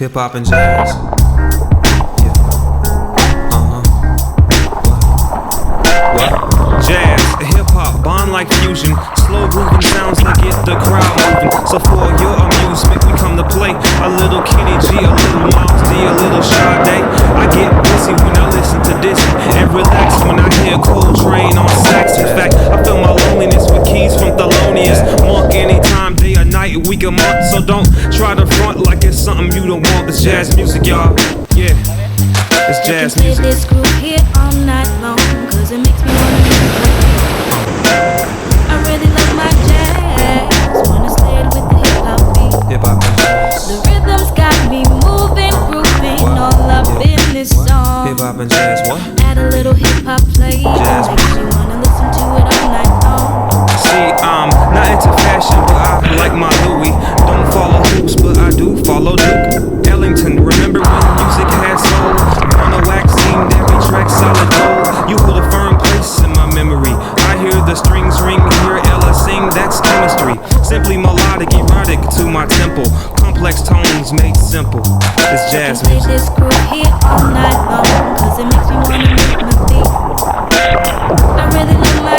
Hip hop and jazz. Yeah. What? Jazz, hip hop, bond like fusion. Slow grooving sounds that get the crowd moving. So for your amusement, we come to play a little Kenny G, a little Miles D, a little Sade. I get busy when I listen to this and relax when I hear Coltrane on sax. In fact, I feel my loneliness with keys from Thelonious Monk anytime, day or night, week or month. So don't try to front like it's something you don't want. It's jazz music, y'all. Yeah, it's jazz music. Play this group here all night long, cause it makes me wanna move. I really love my jazz, wanna slay it with the hip-hop beat. Hip-hop and jazz. The rhythm's got me moving, grooving, all up in this song. Hip-hop and jazz, what? Add a little hip-hop play, Jazz. makes you wanna listen to it all night long. See, I'm not into fashion, but I like my Louis. Don't follow hoops, but I do follow Duke Ellington. Remember when music had soul? On the wax seemed every track solid gold. You hold a firm place in my memory. I hear the strings ring, hear Ella sing, that's chemistry. Simply melodic, erotic to my temple. Complex tones made simple. It's jazz Play music. this group here all night long, cause it makes me wanna move my feet. I really love my